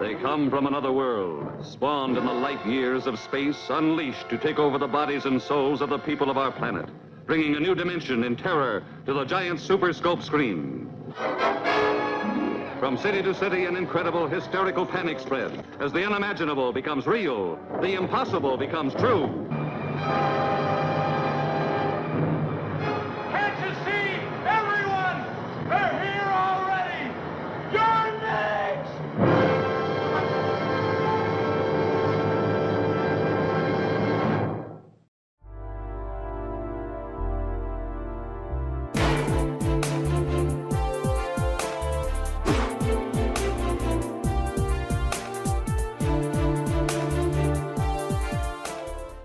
They come from another world, spawned in the light years of space, unleashed to take over the bodies and souls of the people of our planet, bringing a new dimension in terror to the giant super scope screen. From city to city, an incredible hysterical panic spread as the unimaginable becomes real, the impossible becomes true. Can't you see? Everyone! They're here already! You're next!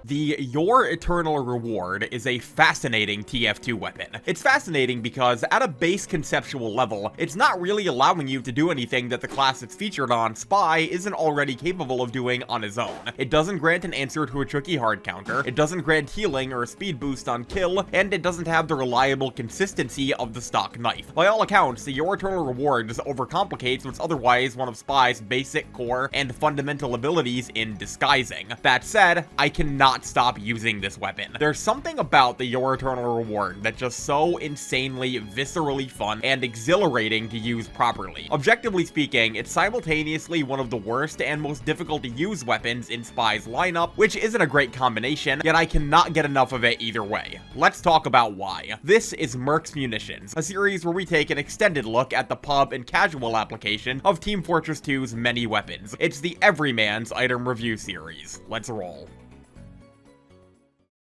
The Your Eternal Reward is a fascinating TF2 weapon. It's fascinating because, at a base conceptual level, it's not really allowing you to do anything that the class it's featured on, Spy, isn't already capable of doing on his own. It doesn't grant an answer to a tricky hard counter, it doesn't grant healing or a speed boost on kill, and it doesn't have the reliable consistency of the stock knife. By all accounts, the Your Eternal Reward just overcomplicates what's otherwise one of Spy's basic, core, and fundamental abilities in disguising. That said, I cannot stop using this weapon. There's something about the Your Eternal Reward that's just so insanely, viscerally fun and exhilarating to use properly. Objectively speaking, it's simultaneously one of the worst and most difficult to use weapons in Spy's lineup, which isn't a great combination, yet I cannot get enough of it either way. Let's talk about why. This is Merc's Munitions, a series where we take an extended look at the pub and casual application of Team Fortress 2's many weapons. It's the Everymann's item review series. Let's roll.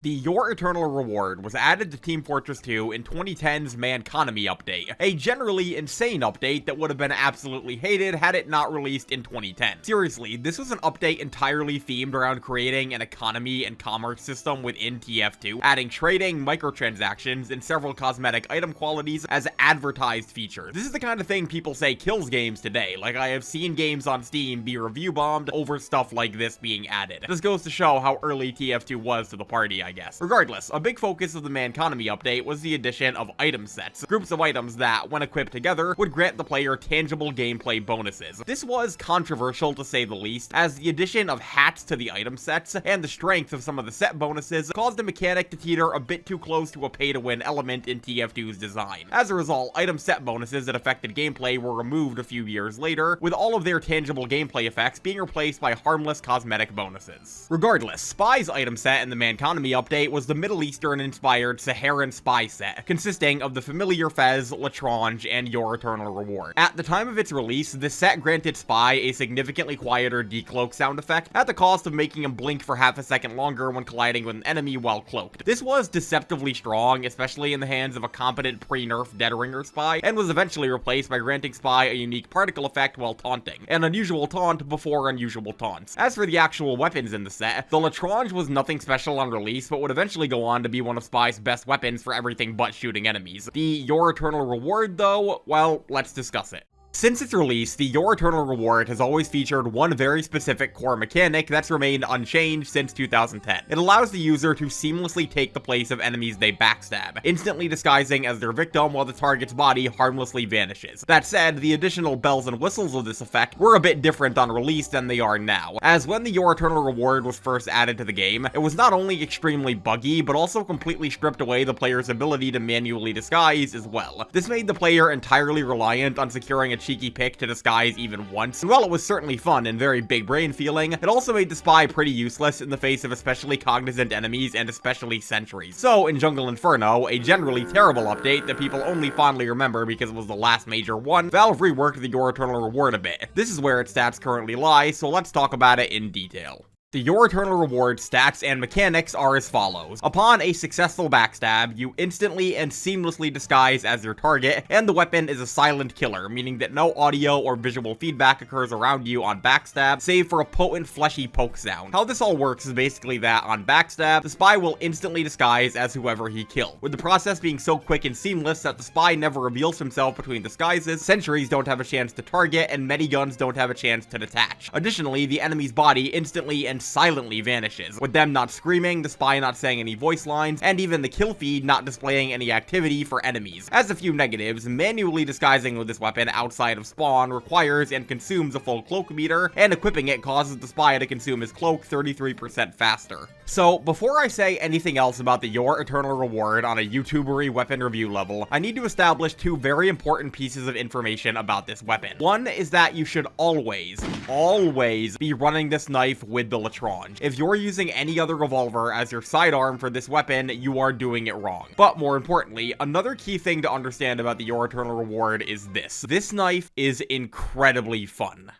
The Your Eternal Reward was added to Team Fortress 2 in 2010's Manconomy update, a generally insane update that would have been absolutely hated had it not released in 2010. Seriously, this was an update entirely themed around creating an economy and commerce system within TF2, adding trading, microtransactions, and several cosmetic item qualities as advertised features. This is the kind of thing people say kills games today, like I have seen games on Steam be review bombed over stuff like this being added. This goes to show how early TF2 was to the party, I guess. Regardless, a big focus of the Manconomy update was the addition of item sets, groups of items that, when equipped together, would grant the player tangible gameplay bonuses. This was controversial to say the least, as the addition of hats to the item sets and the strength of some of the set bonuses caused the mechanic to teeter a bit too close to a pay-to-win element in TF2's design. As a result, item set bonuses that affected gameplay were removed a few years later, with all of their tangible gameplay effects being replaced by harmless cosmetic bonuses. Regardless, Spy's item set in the Manconomy update was the Middle Eastern-inspired Saharan Spy set, consisting of the familiar Fez, Latrange, and Your Eternal Reward. At the time of its release, this set granted Spy a significantly quieter decloak sound effect, at the cost of making him blink for half a second longer when colliding with an enemy while cloaked. This was deceptively strong, especially in the hands of a competent pre-nerf Dead Ringer Spy, and was eventually replaced by granting Spy a unique particle effect while taunting, an unusual taunt before unusual taunts. As for the actual weapons in the set, the Latrange was nothing special on release, but would eventually go on to be one of Spy's best weapons for everything but shooting enemies. The Your Eternal Reward, though, well, let's discuss it. Since its release, the Your Eternal Reward has always featured one very specific core mechanic that's remained unchanged since 2010. It allows the user to seamlessly take the place of enemies they backstab, instantly disguising as their victim while the target's body harmlessly vanishes. That said, the additional bells and whistles of this effect were a bit different on release than they are now, as when the Your Eternal Reward was first added to the game, it was not only extremely buggy, but also completely stripped away the player's ability to manually disguise as well. This made the player entirely reliant on securing a cheeky pick to disguise even once, and while it was certainly fun and very big brain feeling, it also made the Spy pretty useless in the face of especially cognizant enemies and especially sentries. So, in Jungle Inferno, a generally terrible update that people only fondly remember because it was the last major one, Valve reworked the Your Eternal Reward a bit. This is where its stats currently lie, so let's talk about it in detail. The Your Eternal Reward stats and mechanics are as follows. Upon a successful backstab, you instantly and seamlessly disguise as your target, and the weapon is a silent killer, meaning that no audio or visual feedback occurs around you on backstab, save for a potent fleshy poke sound. How this all works is basically that on backstab, the Spy will instantly disguise as whoever he killed, with the process being so quick and seamless that the Spy never reveals himself between disguises, sentries don't have a chance to target, and mediguns don't have a chance to detach. Additionally, the enemy's body instantly and silently vanishes, with them not screaming, the spy not saying any voice lines, and even the kill feed not displaying any activity for enemies. As a few negatives, manually disguising with this weapon outside of spawn requires and consumes a full cloak meter, and equipping it causes the spy to consume his cloak 33% faster. So, before I say anything else about the Your Eternal Reward on a YouTubery weapon review level, I need to establish two very important pieces of information about this weapon. One is that you should always be running this knife with the Latrange. If you're using any other revolver as your sidearm for this weapon, you are doing it wrong. But more importantly, another key thing to understand about the Your Eternal Reward is this. This knife is incredibly fun.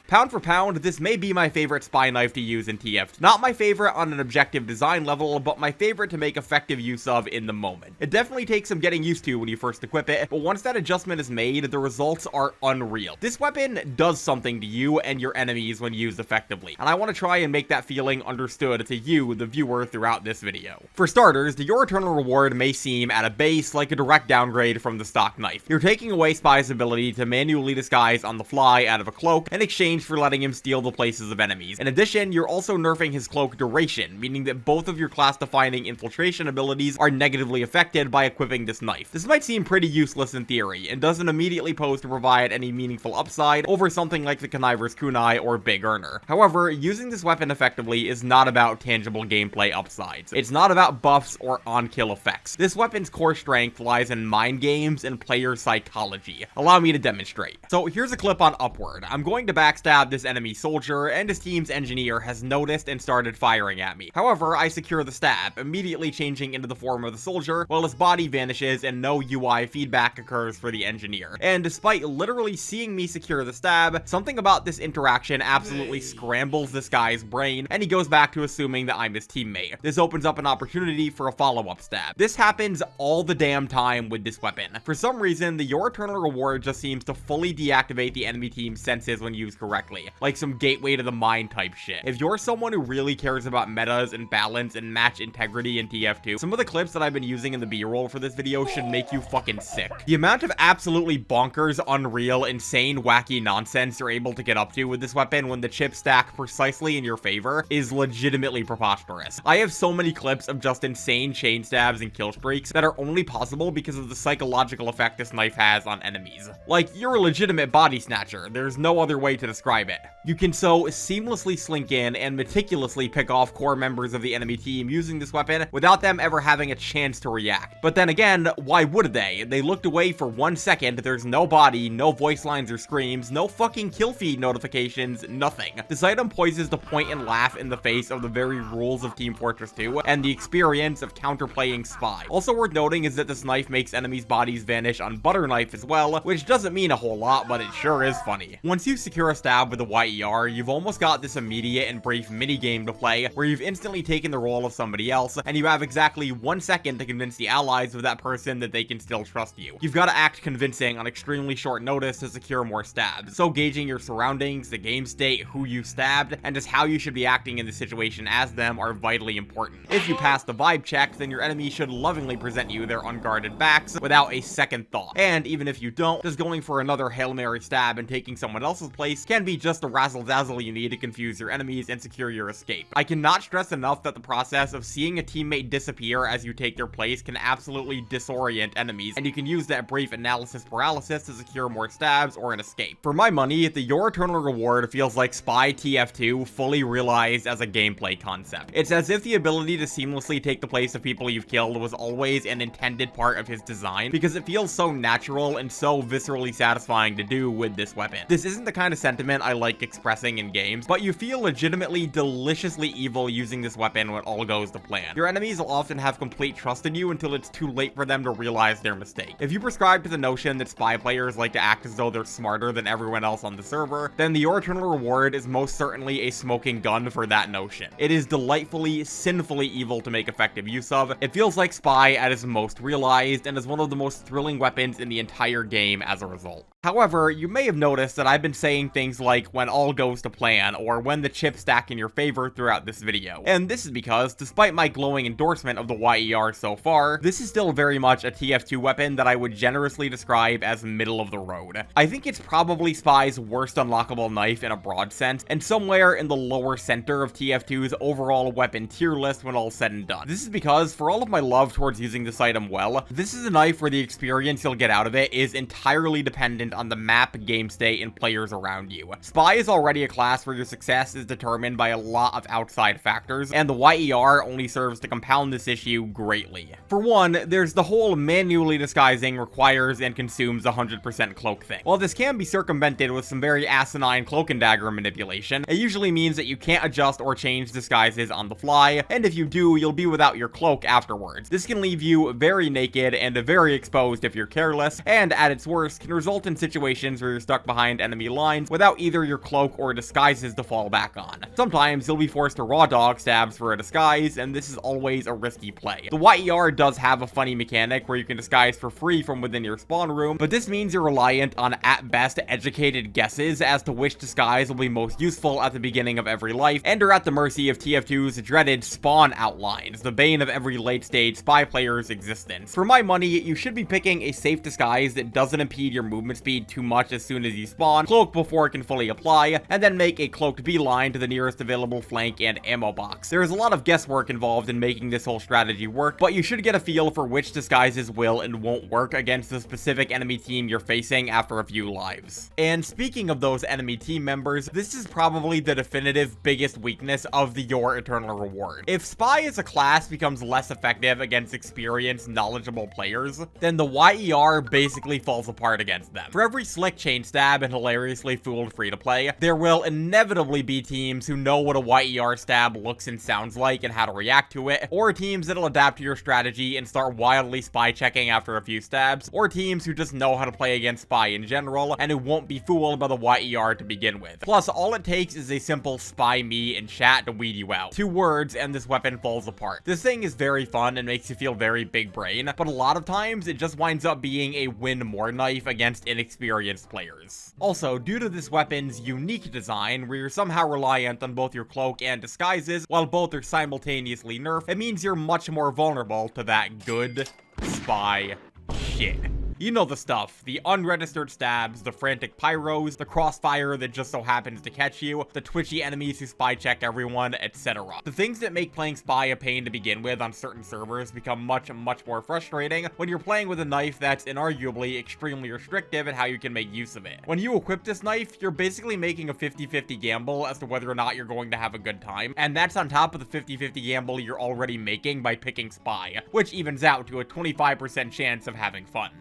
Pound for pound, this may be my favorite spy knife to use in TF2. Not my favorite on an objective design level, but my favorite to make effective use of in the moment. It definitely takes some getting used to when you first equip it, but once that adjustment is made, the results are unreal. This weapon does something to you and your enemies when used effectively, and I want to try and make that feeling understood to you, the viewer, throughout this video. For starters, the Your Eternal Reward may seem, at a base, like a direct downgrade from the stock knife. You're taking away Spy's ability to manually disguise on the fly out of a cloak in exchange for letting him steal the places of enemies. In addition, you're also nerfing his cloak duration, meaning that both of your class-defining infiltration abilities are negatively affected by equipping this knife. This might seem pretty useless in theory, and doesn't immediately pose to provide any meaningful upside over something like the Conniver's Kunai or Big Earner. However, using this weapon effectively is not about tangible gameplay upsides. It's not about buffs or on-kill effects. This weapon's core strength lies in mind games and player psychology. Allow me to demonstrate. So here's a clip on Upward. I'm going to backstab this enemy soldier, and his team's engineer has noticed and started firing at me. However, I secure the stab, immediately changing into the form of the soldier, while his body vanishes and no UI feedback occurs for the engineer. And despite literally seeing me secure the stab, something about this interaction absolutely scrambles this guy's brain, and he goes back to assuming that I'm his teammate. This opens up an opportunity for a follow-up stab. This happens all the damn time with this weapon. For some reason, the Your Eternal Reward just seems to fully deactivate the enemy team's senses when used correctly. Like some gateway to the mind type shit. If you're someone who really cares about metas and balance and match integrity in TF2, some of the clips that I've been using in the B-roll for this video should make you fucking sick. The amount of absolutely bonkers, unreal, insane, wacky nonsense you're able to get up to with this weapon when the chips stack precisely in your favor is legitimately preposterous. I have so many clips of just insane chain stabs and kill streaks that are only possible because of the psychological effect this knife has on enemies. Like, you're a legitimate body snatcher. There's no other way to describe it. You can so seamlessly slink in and meticulously pick off core members of the enemy team using this weapon without them ever having a chance to react. But then again, why would they? They looked away for 1 second, there's no body, no voice lines or screams, no fucking kill feed notifications, nothing. This item poises to point and laugh in the face of the very rules of Team Fortress 2 and the experience of counterplaying Spy. Also worth noting is that this knife makes enemies' bodies vanish on Butter Knife as well, which doesn't mean a whole lot, but it sure is funny. Once you secure a stab with a YER, you've almost got this immediate and brief mini-game to play where you've instantly taken the role of somebody else, and you have exactly 1 second to convince the allies of that person that they can still trust you. You've got to act convincing on extremely short notice to secure more stabs, so gauging your surroundings, the game state, who you stabbed, and just how you should be acting in the situation as them are vitally important. If you pass the vibe check, then your enemy should lovingly present you their unguarded backs without a second thought. And even if you don't, just going for another Hail Mary stab and taking someone else's place can be just a razzle-dazzle you need to confuse your enemies and secure your escape. I cannot stress enough that the process of seeing a teammate disappear as you take their place can absolutely disorient enemies, and you can use that brief analysis paralysis to secure more stabs or an escape. For my money, the Your Eternal Reward feels like Spy TF2 fully realized as a gameplay concept. It's as if the ability to seamlessly take the place of people you've killed was always an intended part of his design, because it feels so natural and so viscerally satisfying to do with this weapon. This isn't the kind of sentiment I like expressing in games, but you feel legitimately deliciously evil using this weapon when all goes to plan. Your enemies will often have complete trust in you until it's too late for them to realize their mistake. If you prescribe to the notion that Spy players like to act as though they're smarter than everyone else on the server, then the Your Eternal Reward is most certainly a smoking gun for that notion. It is delightfully, sinfully evil to make effective use of. It feels like Spy at its most realized, and is one of the most thrilling weapons in the entire game as a result. However, you may have noticed that I've been saying things like when all goes to plan or when the chips stack in your favor throughout this video. And this is because, despite my glowing endorsement of the YER so far, this is still very much a TF2 weapon that I would generously describe as middle of the road. I think it's probably Spy's worst unlockable knife in a broad sense, and somewhere in the lower center of TF2's overall weapon tier list when all said and done. This is because, for all of my love towards using this item well, this is a knife where the experience you'll get out of it is entirely dependent on the map, game state, and players around you. Spy is already a class where your success is determined by a lot of outside factors, and the YER only serves to compound this issue greatly. For one, there's the whole manually disguising requires and consumes 100% cloak thing. While this can be circumvented with some very asinine cloak and dagger manipulation, it usually means that you can't adjust or change disguises on the fly, and if you do, you'll be without your cloak afterwards. This can leave you very naked and very exposed if you're careless, and at its worst, can result in situations where you're stuck behind enemy lines without either your cloak or disguises to fall back on. Sometimes you'll be forced to raw dog stabs for a disguise, and this is always a risky play. The YER does have a funny mechanic where you can disguise for free from within your spawn room, but this means you're reliant on at best educated guesses as to which disguise will be most useful at the beginning of every life, and are at the mercy of TF2's dreaded spawn outlines, the bane of every late stage spy player's existence. For my money, you should be picking a safe disguise that doesn't impede your movement speed too much as soon as you spawn, cloak before it can fully apply, and then make a cloaked beeline to the nearest available flank and ammo box. There is a lot of guesswork involved in making this whole strategy work, but you should get a feel for which disguises will and won't work against the specific enemy team you're facing after a few lives. And speaking of those enemy team members, this is probably the definitive biggest weakness of the Your Eternal Reward. If Spy as a class becomes less effective against experienced, knowledgeable players, then the YER basically falls apart against them. For every slick chain stab and hilariously fooled free-to-play, there will inevitably be teams who know what a YER stab looks and sounds like and how to react to it, or teams that'll adapt to your strategy and start wildly spy checking after a few stabs, or teams who just know how to play against Spy in general and who won't be fooled by the YER to begin with. Plus, all it takes is a simple spy me in chat to weed you out. 2 words and this weapon falls apart. This thing is very fun and makes you feel very big brain, but a lot of times it just winds up being a win more knife against inexperienced players. Also, due to this weapon's unique design, where you're somehow reliant on both your cloak and disguises, while both are simultaneously nerfed, it means you're much more vulnerable to that good spy shit. You know the stuff, the unregistered stabs, the frantic pyros, the crossfire that just so happens to catch you, the twitchy enemies who spy check everyone, etc. The things that make playing Spy a pain to begin with on certain servers become much more frustrating when you're playing with a knife that's inarguably extremely restrictive in how you can make use of it. When you equip this knife, you're basically making a 50-50 gamble as to whether or not you're going to have a good time, and that's on top of the 50-50 gamble you're already making by picking Spy, which evens out to a 25% chance of having fun.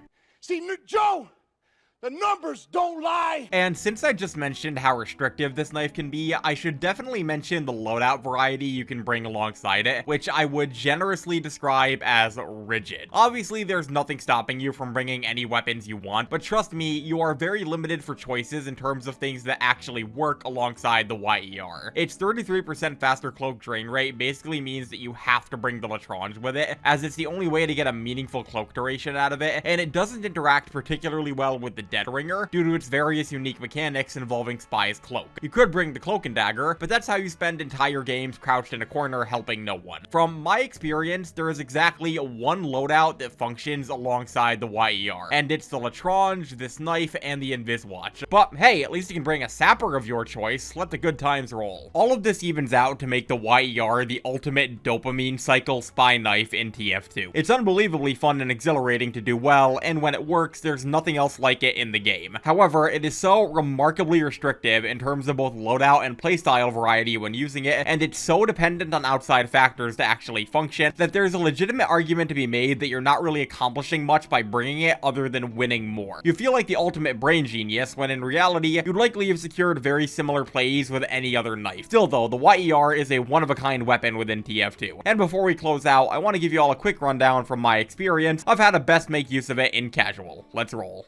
See, Joe, the numbers don't lie. And since I just mentioned how restrictive this knife can be, I should definitely mention the loadout variety you can bring alongside it, which I would generously describe as rigid. Obviously, there's nothing stopping you from bringing any weapons you want, but trust me, you are very limited for choices in terms of things that actually work alongside the YER. Its 33% faster cloak drain rate basically means that you have to bring the Lestrange with it, as it's the only way to get a meaningful cloak duration out of it, and it doesn't interact particularly well with the Dead Ringer due to its various unique mechanics involving Spy's cloak. You could bring the cloak and dagger, but that's how you spend entire games crouched in a corner helping no one. From my experience, there is exactly one loadout that functions alongside the YER, and it's the Lestrange, this knife, and the Inviswatch. But hey, at least you can bring a sapper of your choice. Let the good times roll. All of this evens out to make the YER the ultimate dopamine cycle spy knife in TF2. It's unbelievably fun and exhilarating to do well, and when it works, there's nothing else like it in the game. However, it is so remarkably restrictive in terms of both loadout and playstyle variety when using it, and it's so dependent on outside factors to actually function, that there's a legitimate argument to be made that you're not really accomplishing much by bringing it other than winning more. You feel like the ultimate brain genius, when in reality, you'd likely have secured very similar plays with any other knife. Still though, the YER is a one-of-a-kind weapon within TF2. And before we close out, I want to give you all a quick rundown from my experience of how to best make use of it in casual. Let's roll.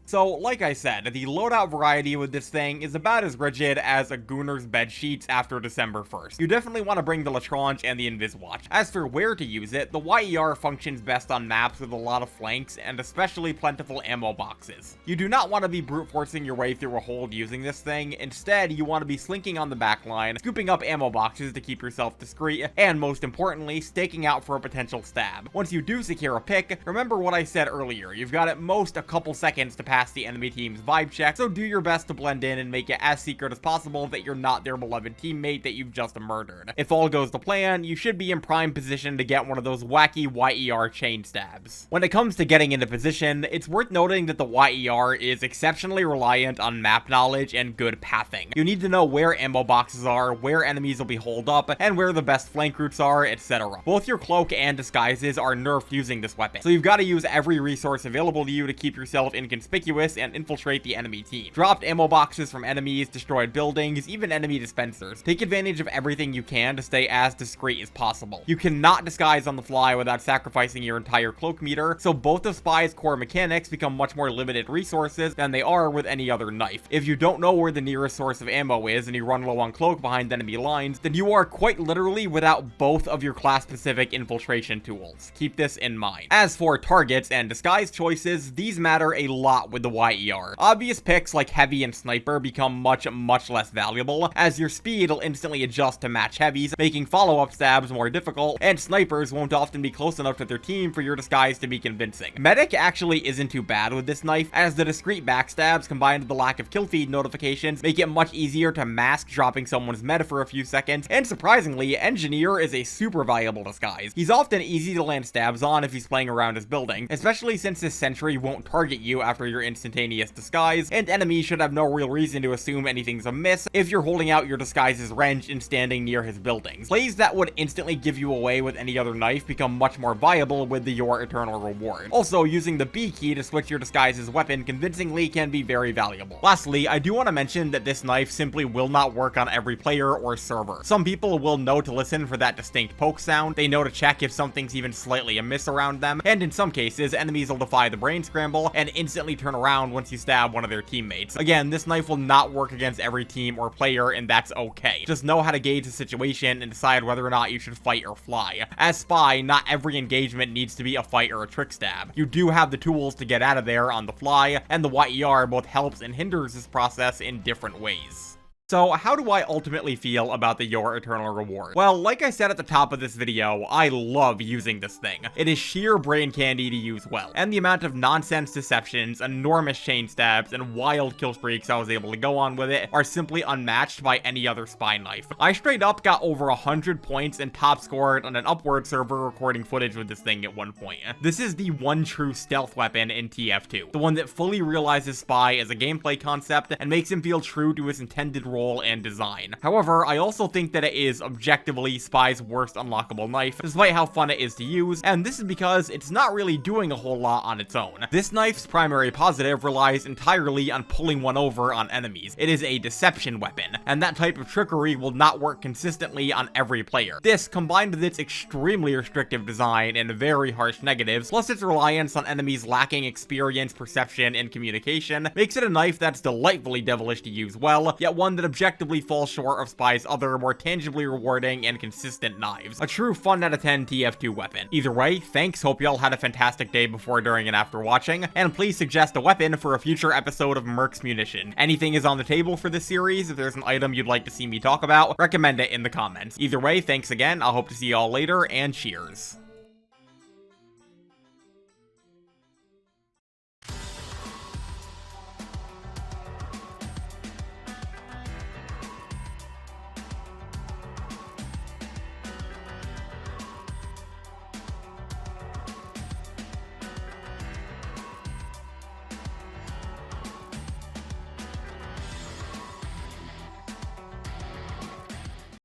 So, like I said, the loadout variety with this thing is about as rigid as a Gooner's bed sheets after December 1st. You definitely want to bring the Lestrange and the Inviswatch. As for where to use it, the YER functions best on maps with a lot of flanks and especially plentiful ammo boxes. You do not want to be brute forcing your way through a hold using this thing. Instead, you want to be slinking on the backline, scooping up ammo boxes to keep yourself discreet, and most importantly, staking out for a potential stab. Once you do secure a pick, remember what I said earlier, you've got at most a couple seconds to pass the enemy team's vibe check, so do your best to blend in and make it as secret as possible that you're not their beloved teammate that you've just murdered. If all goes to plan, you should be in prime position to get one of those wacky YER chain stabs. When it comes to getting into position, it's worth noting that the YER is exceptionally reliant on map knowledge and good pathing. You need to know where ammo boxes are, where enemies will be holed up, and where the best flank routes are, etc. Both your cloak and disguises are nerfed using this weapon, so you've got to use every resource available to you to keep yourself inconspicuous and infiltrate the enemy team. Dropped ammo boxes from enemies, destroyed buildings, even enemy dispensers. Take advantage of everything you can to stay as discreet as possible. You cannot disguise on the fly without sacrificing your entire cloak meter, so both of Spy's core mechanics become much more limited resources than they are with any other knife. If you don't know where the nearest source of ammo is and you run low on cloak behind enemy lines, then you are quite literally without both of your class-specific infiltration tools. Keep this in mind. As for targets and disguise choices, these matter a lot with the YER. Obvious picks like heavy and sniper become much less valuable, as your speed will instantly adjust to match heavies, making follow-up stabs more difficult, and snipers won't often be close enough to their team for your disguise to be convincing. Medic actually isn't too bad with this knife, as the discreet backstabs combined with the lack of kill feed notifications make it much easier to mask dropping someone's meta for a few seconds, and surprisingly, Engineer is a super valuable disguise. He's often easy to land stabs on if he's playing around his building, especially since his sentry won't target you after your instantaneous disguise, and enemies should have no real reason to assume anything's amiss if you're holding out your disguise's wrench and standing near his buildings. Plays that would instantly give you away with any other knife become much more viable with the Your Eternal Reward. Also, using the B key to switch your disguise's weapon convincingly can be very valuable. Lastly, I do want to mention that this knife simply will not work on every player or server. Some people will know to listen for that distinct poke sound, they know to check if something's even slightly amiss around them, and in some cases, enemies will defy the brain scramble and instantly turn around once you stab one of their teammates. Again, this knife will not work against every team or player, and that's okay. Just know how to gauge the situation and decide whether or not you should fight or fly. As Spy, not every engagement needs to be a fight or a trick stab. You do have the tools to get out of there on the fly, and the YER both helps and hinders this process in different ways. So, how do I ultimately feel about the Your Eternal Reward? Well, like I said at the top of this video, I love using this thing. It is sheer brain candy to use well, and the amount of nonsense deceptions, enormous chain stabs, and wild kill streaks I was able to go on with it are simply unmatched by any other Spy knife. I straight up got over 100 points and top scored on an Upward server recording footage with this thing at one point. This is the one true stealth weapon in TF2, the one that fully realizes Spy as a gameplay concept and makes him feel true to his intended role and design. However, I also think that it is objectively Spy's worst unlockable knife, despite how fun it is to use, and this is because it's not really doing a whole lot on its own. This knife's primary positive relies entirely on pulling one over on enemies. It is a deception weapon, and that type of trickery will not work consistently on every player. This, combined with its extremely restrictive design and very harsh negatives, plus its reliance on enemies lacking experience, perception, and communication, makes it a knife that's delightfully devilish to use well, yet one that objectively falls short of Spy's other, more tangibly rewarding and consistent knives. A true fun out of 10 TF2 weapon. Either way, thanks, hope y'all had a fantastic day before, during, and after watching, and please suggest a weapon for a future episode of Merc's Munition. Anything is on the table for this series. If there's an item you'd like to see me talk about, recommend it in the comments. Either way, thanks again, I'll hope to see y'all later, and cheers.